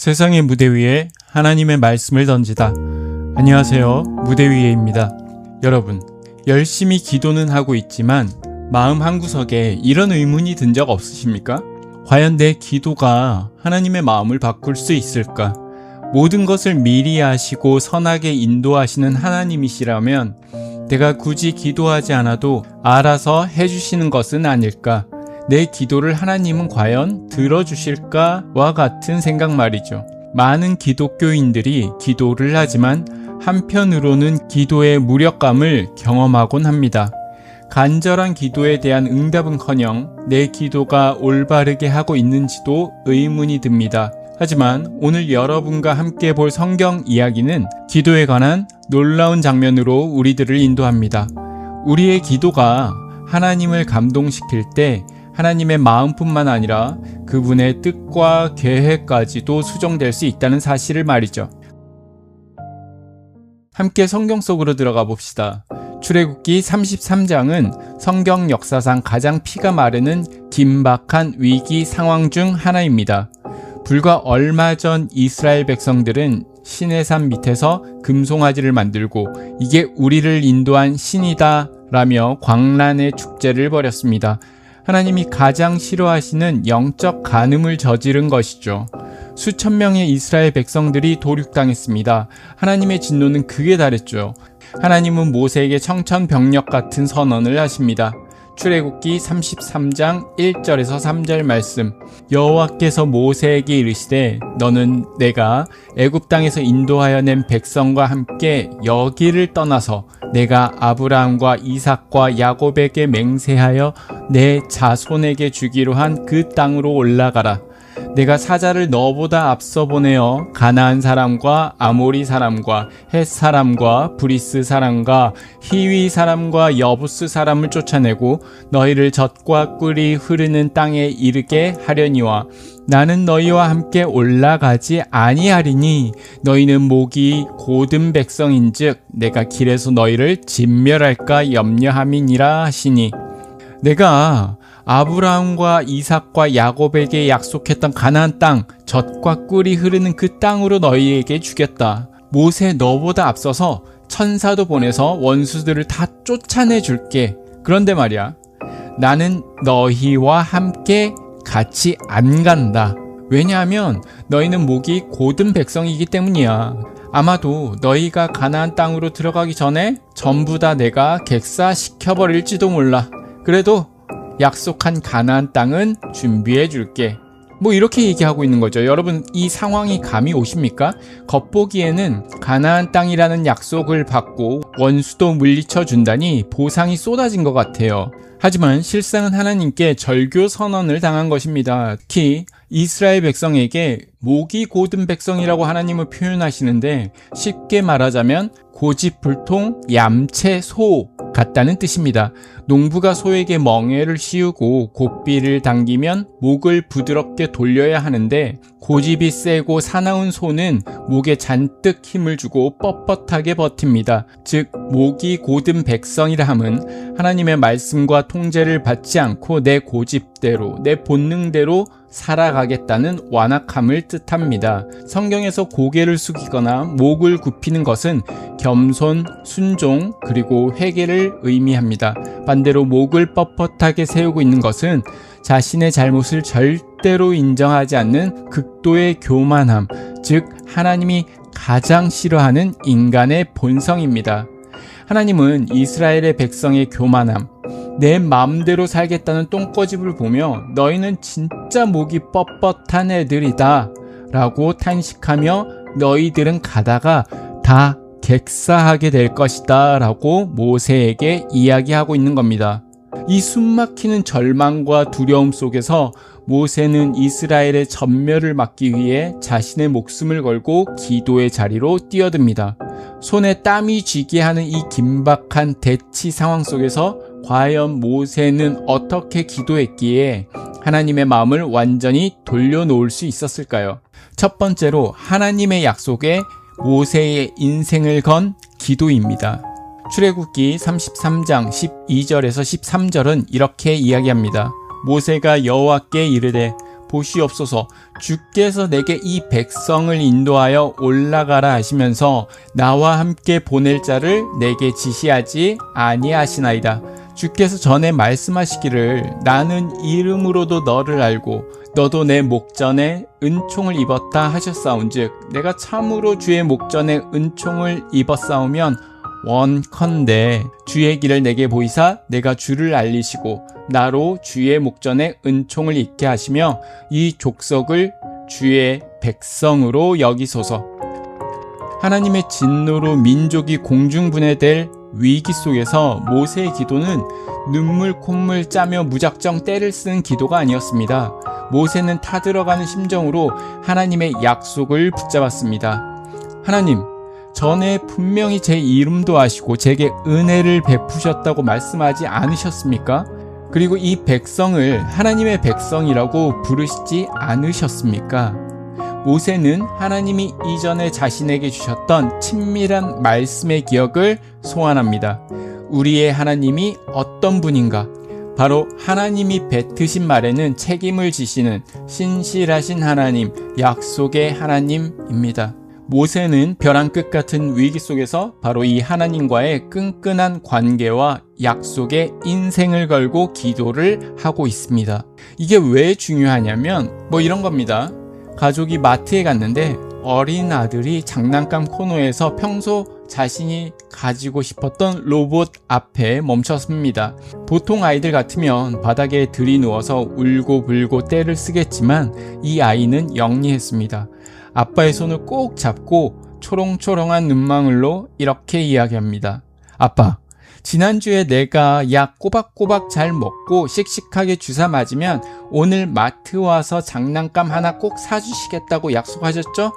세상의 무대 위에 하나님의 말씀을 던지다. 안녕하세요, 무대 위에입니다. 여러분, 열심히 기도는 하고 있지만 마음 한구석에 이런 의문이 든 적 없으십니까? 과연 내 기도가 하나님의 마음을 바꿀 수 있을까? 모든 것을 미리 아시고 선하게 인도하시는 하나님이시라면 내가 굳이 기도하지 않아도 알아서 해주시는 것은 아닐까? 내 기도를 하나님은 과연 들어주실까와 같은 생각 말이죠. 많은 기독교인들이 기도를 하지만 한편으로는 기도의 무력감을 경험하곤 합니다. 간절한 기도에 대한 응답은커녕 내 기도가 올바르게 하고 있는지도 의문이 듭니다. 하지만 오늘 여러분과 함께 볼 성경 이야기는 기도에 관한 놀라운 장면으로 우리들을 인도합니다. 우리의 기도가 하나님을 감동시킬 때 하나님의 마음뿐만 아니라 그분의 뜻과 계획까지도 수정될 수 있다는 사실을 말이죠. 함께 성경 속으로 들어가 봅시다. 출애굽기 33장은 성경 역사상 가장 피가 마르는 긴박한 위기 상황 중 하나입니다. 불과 얼마 전 이스라엘 백성들은 시내산 밑에서 금송아지를 만들고 이게 우리를 인도한 신이다 라며 광란의 축제를 벌였습니다. 하나님이 가장 싫어하시는 영적 간음을 저지른 것이죠. 수천 명의 이스라엘 백성들이 도륙당했습니다. 하나님의 진노는 극에 달했죠. 하나님은 모세에게 청천벽력 같은 선언을 하십니다. 출애굽기 33장 1절에서 3절 말씀. 여호와께서 모세에게 이르시되 너는 내가 애굽 땅에서 인도하여 낸 백성과 함께 여기를 떠나서 내가 아브라함과 이삭과 야곱에게 맹세하여 내 자손에게 주기로 한 그 땅으로 올라가라. 내가 사자를 너보다 앞서 보내어 가나안 사람과 아모리 사람과 헷 사람과 브리스 사람과 히위 사람과 여부스 사람을 쫓아내고 너희를 젖과 꿀이 흐르는 땅에 이르게 하려니와 나는 너희와 함께 올라가지 아니하리니 너희는 목이 고든 백성인즉 내가 길에서 너희를 진멸할까 염려함이니라 하시니 내가 아브라함과 이삭과 야곱에게 약속했던 가나안 땅, 젖과 꿀이 흐르는 그 땅으로 너희에게 주겠다. 모세 너보다 앞서서 천사도 보내서 원수들을 다 쫓아내 줄게. 그런데 말이야, 나는 너희와 함께 같이 안 간다. 왜냐하면 너희는 목이 고든 백성이기 때문이야. 아마도 너희가 가나안 땅으로 들어가기 전에 전부 다 내가 객사시켜버릴지도 몰라. 그래도 약속한 가나안 땅은 준비해 줄게. 이렇게 얘기하고 있는 거죠. 여러분, 이 상황이 감이 오십니까? 겉보기에는 가나안 땅이라는 약속을 받고 원수도 물리쳐 준다니 보상이 쏟아진 것 같아요. 하지만 실상은 하나님께 절교 선언을 당한 것입니다. 특히 이스라엘 백성에게 목이 고든 백성이라고 하나님을 표현하시는데 쉽게 말하자면 고집불통 얌체 소 같다는 뜻입니다. 농부가 소에게 멍에를 씌우고 고삐를 당기면 목을 부드럽게 돌려야 하는데 고집이 세고 사나운 소는 목에 잔뜩 힘을 주고 뻣뻣하게 버팁니다. 즉 목이 고든 백성이라 함은 하나님의 말씀과 통제를 받지 않고 내 고집대로 내 본능대로 살아가겠다는 완악함을 뜻합니다. 성경에서 고개를 숙이거나 목을 굽히는 것은 겸손, 순종, 그리고 회개를 의미합니다. 반대로 목을 뻣뻣하게 세우고 있는 것은 자신의 잘못을 절대로 인정하지 않는 극도의 교만함, 즉 하나님이 가장 싫어하는 인간의 본성입니다. 하나님은 이스라엘의 백성의 교만함, 내 마음대로 살겠다는 똥꼬집을 보며 너희는 진짜 목이 뻣뻣한 애들이다 라고 탄식하며 너희들은 가다가 다 객사하게 될 것이다 라고 모세에게 이야기하고 있는 겁니다. 이 숨막히는 절망과 두려움 속에서 모세는 이스라엘의 전멸을 막기 위해 자신의 목숨을 걸고 기도의 자리로 뛰어듭니다. 손에 땀이 쥐게 하는 이 긴박한 대치 상황 속에서 과연 모세는 어떻게 기도했기에 하나님의 마음을 완전히 돌려놓을 수 있었을까요? 첫 번째로 하나님의 약속에 모세의 인생을 건 기도입니다. 출애굽기 33장 12절에서 13절은 이렇게 이야기합니다. 모세가 여호와께 이르되 보시옵소서. 주께서 내게 이 백성을 인도하여 올라가라 하시면서 나와 함께 보낼 자를 내게 지시하지 아니하시나이다. 주께서 전에 말씀하시기를 나는 이름으로도 너를 알고 너도 내 목전에 은총을 입었다 하셨사온즉 내가 참으로 주의 목전에 은총을 입었사오면 원컨대 주의 길을 내게 보이사 내가 주를 알리시고 나로 주의 목전에 은총을 입게 하시며 이 족속을 주의 백성으로 여기소서. 하나님의 진노로 민족이 공중분해될 위기 속에서 모세의 기도는 눈물 콧물 짜며 무작정 떼를 쓰는 기도가 아니었습니다. 모세는 타들어가는 심정으로 하나님의 약속을 붙잡았습니다. 하나님, 전에 분명히 제 이름도 아시고 제게 은혜를 베푸셨다고 말씀하지 않으셨습니까? 그리고 이 백성을 하나님의 백성이라고 부르시지 않으셨습니까? 모세는 하나님이 이전에 자신에게 주셨던 친밀한 말씀의 기억을 소환합니다. 우리의 하나님이 어떤 분인가? 바로 하나님이 뱉으신 말에는 책임을 지시는 신실하신 하나님, 약속의 하나님입니다. 모세는 벼랑 끝 같은 위기 속에서 바로 이 하나님과의 끈끈한 관계와 약속에 인생을 걸고 기도를 하고 있습니다. 이게 왜 중요하냐면 이런 겁니다. 가족이 마트에 갔는데 어린 아들이 장난감 코너에서 평소 자신이 가지고 싶었던 로봇 앞에 멈췄습니다. 보통 아이들 같으면 바닥에 들이누워서 울고불고 떼를 쓰겠지만 이 아이는 영리했습니다. 아빠의 손을 꼭 잡고 초롱초롱한 눈망울로 이렇게 이야기합니다. 아빠, 지난주에 내가 약 꼬박꼬박 잘 먹고 씩씩하게 주사 맞으면 오늘 마트 와서 장난감 하나 꼭 사주시겠다고 약속하셨죠?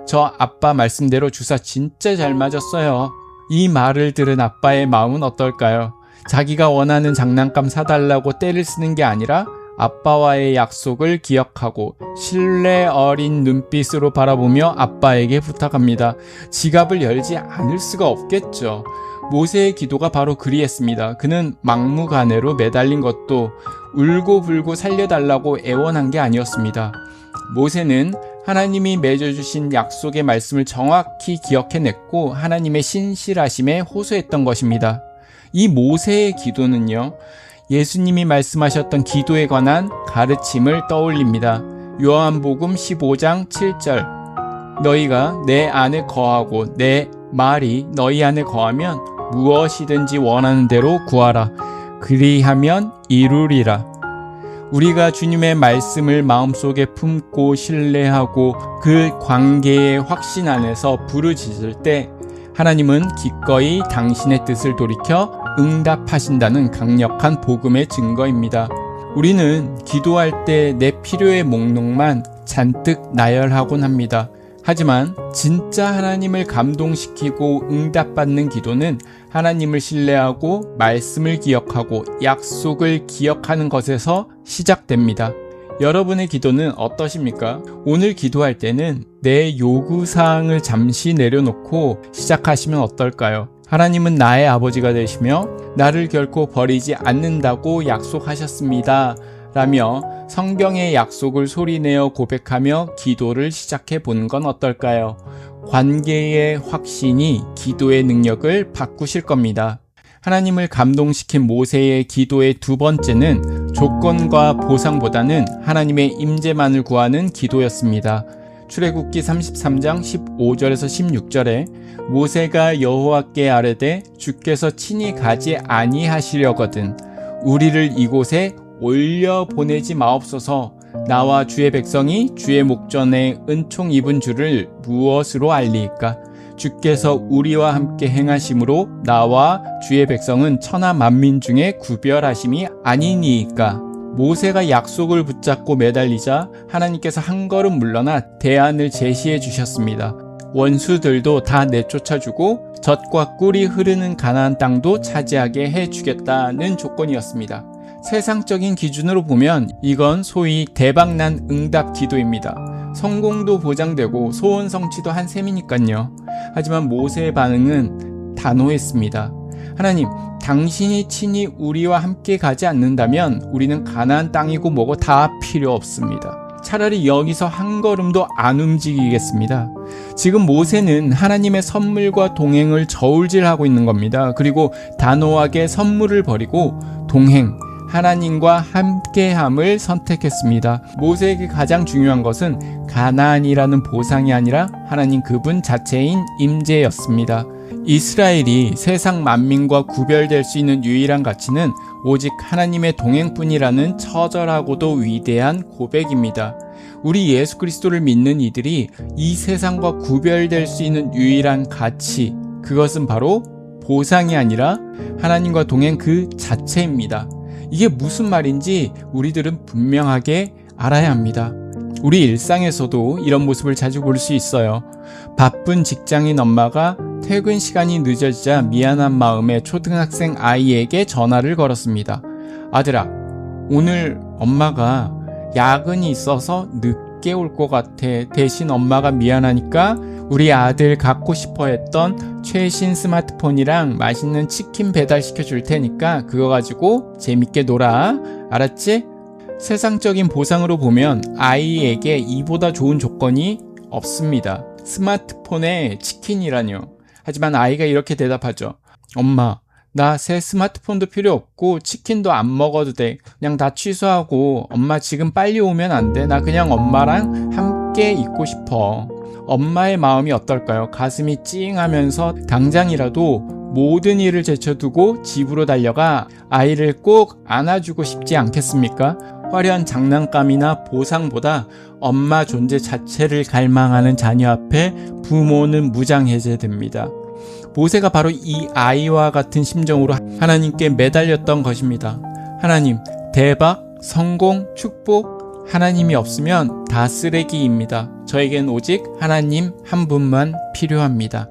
저 아빠 말씀대로 주사 진짜 잘 맞았어요. 이 말을 들은 아빠의 마음은 어떨까요? 자기가 원하는 장난감 사달라고 떼를 쓰는 게 아니라 아빠와의 약속을 기억하고 신뢰 어린 눈빛으로 바라보며 아빠에게 부탁합니다. 지갑을 열지 않을 수가 없겠죠. 모세의 기도가 바로 그리했습니다. 그는 막무가내로 매달린 것도 울고불고 살려달라고 애원한 게 아니었습니다. 모세는 하나님이 맺어주신 약속의 말씀을 정확히 기억해냈고 하나님의 신실하심에 호소했던 것입니다. 이 모세의 기도는요, 예수님이 말씀하셨던 기도에 관한 가르침을 떠올립니다. 요한복음 15장 7절 너희가 내 안에 거하고 내 말이 너희 안에 거하면 무엇이든지 원하는 대로 구하라. 그리하면 이루리라. 우리가 주님의 말씀을 마음속에 품고 신뢰하고 그 관계의 확신 안에서 부르짖을 때 하나님은 기꺼이 당신의 뜻을 돌이켜 응답하신다는 강력한 복음의 증거입니다. 우리는 기도할 때 내 필요의 목록만 잔뜩 나열하곤 합니다. 하지만 진짜 하나님을 감동시키고 응답받는 기도는 하나님을 신뢰하고 말씀을 기억하고 약속을 기억하는 것에서 시작됩니다. 여러분의 기도는 어떠십니까? 오늘 기도할 때는 내 요구사항을 잠시 내려놓고 시작하시면 어떨까요? 하나님은 나의 아버지가 되시며 나를 결코 버리지 않는다고 약속하셨습니다. 라며 성경의 약속을 소리내어 고백하며 기도를 시작해 보는 건 어떨까요? 관계의 확신이 기도의 능력을 바꾸실 겁니다. 하나님을 감동시킨 모세의 기도의 두 번째는 조건과 보상보다는 하나님의 임재만을 구하는 기도였습니다. 출애굽기 33장 15절에서 16절에 모세가 여호와께 아뢰되 주께서 친히 가지 아니하시려거든 우리를 이곳에 올려 보내지 마옵소서. 나와 주의 백성이 주의 목전에 은총 입은 줄을 무엇으로 알리이까? 주께서 우리와 함께 행하심으로 나와 주의 백성은 천하 만민 중에 구별하심이 아니니이까? 모세가 약속을 붙잡고 매달리자 하나님께서 한 걸음 물러나 대안을 제시해 주셨습니다. 원수들도 다 내쫓아주고 젖과 꿀이 흐르는 가나안 땅도 차지하게 해주겠다는 조건이었습니다. 세상적인 기준으로 보면 이건 소위 대박난 응답 기도입니다. 성공도 보장되고 소원 성취도 한 셈이니까요. 하지만 모세의 반응은 단호했습니다. 하나님, 당신이 친히 우리와 함께 가지 않는다면 우리는 가나안 땅이고 뭐고 다 필요 없습니다. 차라리 여기서 한 걸음도 안 움직이겠습니다. 지금 모세는 하나님의 선물과 동행을 저울질하고 있는 겁니다. 그리고 단호하게 선물을 버리고 동행, 하나님과 함께함을 선택했습니다. 모세에게 가장 중요한 것은 가나안이라는 보상이 아니라 하나님 그분 자체인 임재였습니다. 이스라엘이 세상 만민과 구별될 수 있는 유일한 가치는 오직 하나님의 동행뿐이라는 처절하고도 위대한 고백입니다. 우리 예수 그리스도를 믿는 이들이 이 세상과 구별될 수 있는 유일한 가치, 그것은 바로 보상이 아니라 하나님과 동행 그 자체입니다. 이게 무슨 말인지 우리들은 분명하게 알아야 합니다. 우리 일상에서도 이런 모습을 자주 볼 수 있어요. 바쁜 직장인 엄마가 퇴근 시간이 늦어지자 미안한 마음에 초등학생 아이에게 전화를 걸었습니다. 아들아, 오늘 엄마가 야근이 있어서 늦게 올 것 같아. 대신 엄마가 미안하니까 우리 아들 갖고 싶어 했던 최신 스마트폰이랑 맛있는 치킨 배달시켜 줄 테니까 그거 가지고 재밌게 놀아. 알았지? 세상적인 보상으로 보면 아이에게 이보다 좋은 조건이 없습니다. 스마트폰에 치킨이라뇨. 하지만 아이가 이렇게 대답하죠. 엄마, 나 새 스마트폰도 필요 없고 치킨도 안 먹어도 돼. 그냥 다 취소하고 엄마 지금 빨리 오면 안 돼. 나 그냥 엄마랑 함께 있고 싶어. 엄마의 마음이 어떨까요? 가슴이 찡하면서 당장이라도 모든 일을 제쳐두고 집으로 달려가 아이를 꼭 안아주고 싶지 않겠습니까? 화려한 장난감이나 보상보다 엄마 존재 자체를 갈망하는 자녀 앞에 부모는 무장해제됩니다. 모세가 바로 이 아이와 같은 심정으로 하나님께 매달렸던 것입니다. 하나님, 대박, 성공, 축복, 하나님이 없으면 다 쓰레기입니다. 저에겐 오직 하나님 한 분만 필요합니다.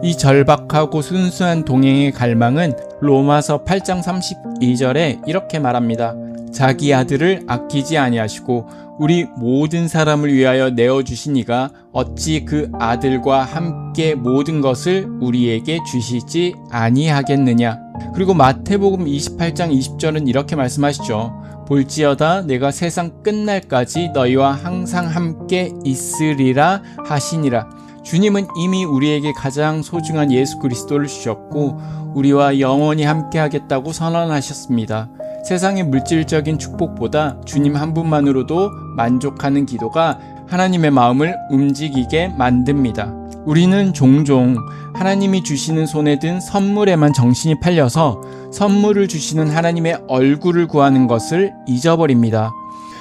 이 절박하고 순수한 동행의 갈망은 로마서 8장 32절에 이렇게 말합니다. 자기 아들을 아끼지 아니하시고 우리 모든 사람을 위하여 내어주시니가 어찌 그 아들과 함께 모든 것을 우리에게 주시지 아니하겠느냐. 그리고 마태복음 28장 20절은 이렇게 말씀하시죠. 볼지어다 내가 세상 끝날까지 너희와 항상 함께 있으리라 하시니라. 주님은 이미 우리에게 가장 소중한 예수 그리스도를 주셨고 우리와 영원히 함께 하겠다고 선언하셨습니다. 세상의 물질적인 축복보다 주님 한 분만으로도 만족하는 기도가 하나님의 마음을 움직이게 만듭니다. 우리는 종종 하나님이 주시는 손에 든 선물에만 정신이 팔려서 선물을 주시는 하나님의 얼굴을 구하는 것을 잊어버립니다.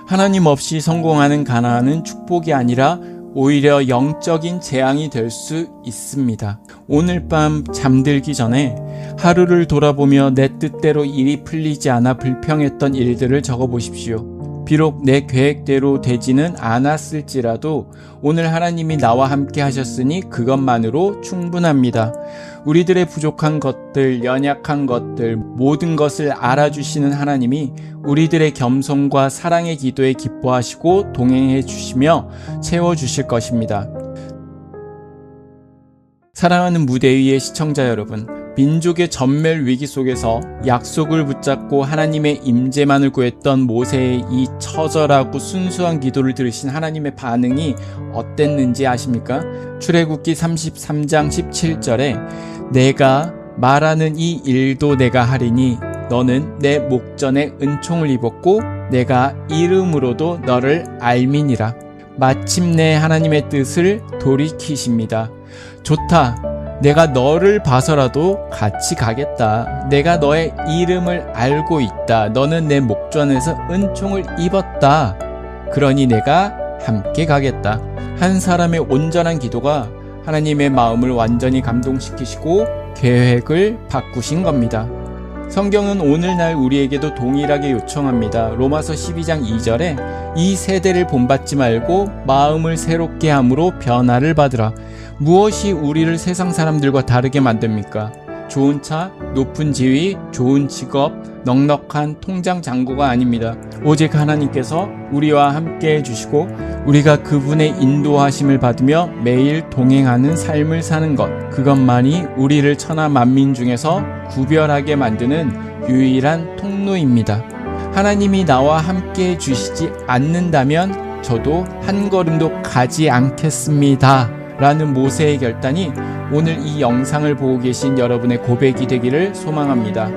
하나님 없이 성공하는 가나안은 축복이 아니라 오히려 영적인 재앙이 될 수 있습니다. 오늘 밤 잠들기 전에 하루를 돌아보며 내 뜻대로 일이 풀리지 않아 불평했던 일들을 적어보십시오. 비록 내 계획대로 되지는 않았을지라도 오늘 하나님이 나와 함께 하셨으니 그것만으로 충분합니다. 우리들의 부족한 것들, 연약한 것들, 모든 것을 알아주시는 하나님이 우리들의 겸손과 사랑의 기도에 기뻐하시고 동행해 주시며 채워주실 것입니다. 사랑하는 무대 위의 시청자 여러분, 민족의 전멸 위기 속에서 약속을 붙잡고 하나님의 임재만을 구했던 모세의 이 처절하고 순수한 기도를 들으신 하나님의 반응이 어땠는지 아십니까? 출애굽기 33장 17절에 내가 말하는 이 일도 내가 하리니 너는 내 목전에 은총을 입었고 내가 이름으로도 너를 알미니라. 마침내 하나님의 뜻을 돌이키십니다. 좋다. 내가 너를 봐서라도 같이 가겠다. 내가 너의 이름을 알고 있다. 너는 내 목전에서 은총을 입었다. 그러니 내가 함께 가겠다. 한 사람의 온전한 기도가 하나님의 마음을 완전히 감동시키시고 계획을 바꾸신 겁니다. 성경은 오늘날 우리에게도 동일하게 요청합니다. 로마서 12장 2절에 이 세대를 본받지 말고 마음을 새롭게 함으로 변화를 받으라. 무엇이 우리를 세상 사람들과 다르게 만듭니까? 좋은 차, 높은 지위, 좋은 직업, 넉넉한 통장 잔고가 아닙니다. 오직 하나님께서 우리와 함께 해주시고 우리가 그분의 인도하심을 받으며 매일 동행하는 삶을 사는 것, 그것만이 우리를 천하 만민 중에서 구별하게 만드는 유일한 통로입니다. 하나님이 나와 함께 해주시지 않는다면 저도 한 걸음도 가지 않겠습니다 라는 모세의 결단이 오늘 이 영상을 보고 계신 여러분의 고백이 되기를 소망합니다.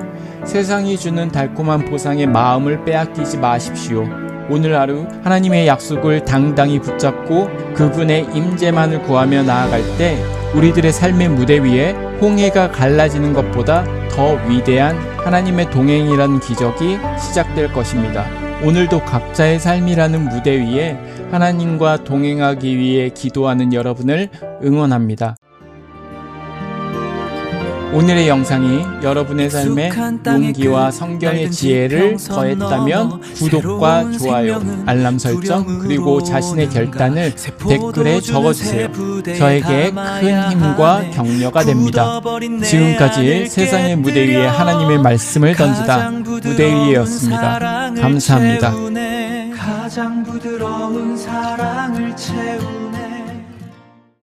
세상이 주는 달콤한 보상에 마음을 빼앗기지 마십시오. 오늘 하루 하나님의 약속을 당당히 붙잡고 그분의 임재만을 구하며 나아갈 때 우리들의 삶의 무대 위에 홍해가 갈라지는 것보다 더 위대한 하나님의 동행이라는 기적이 시작될 것입니다. 오늘도 각자의 삶이라는 무대 위에 하나님과 동행하기 위해 기도하는 여러분을 응원합니다. 오늘의 영상이 여러분의 삶에 용기와 성경의 지혜를 더했다면 구독과 좋아요, 알람 설정, 그리고 자신의 결단을 댓글에 적어주세요. 저에게 큰 힘과 격려가 됩니다. 지금까지 세상의 무대 위에 하나님의 말씀을 던지다 무대 위에였습니다. 감사합니다. 가장 부드러운 사랑을 채우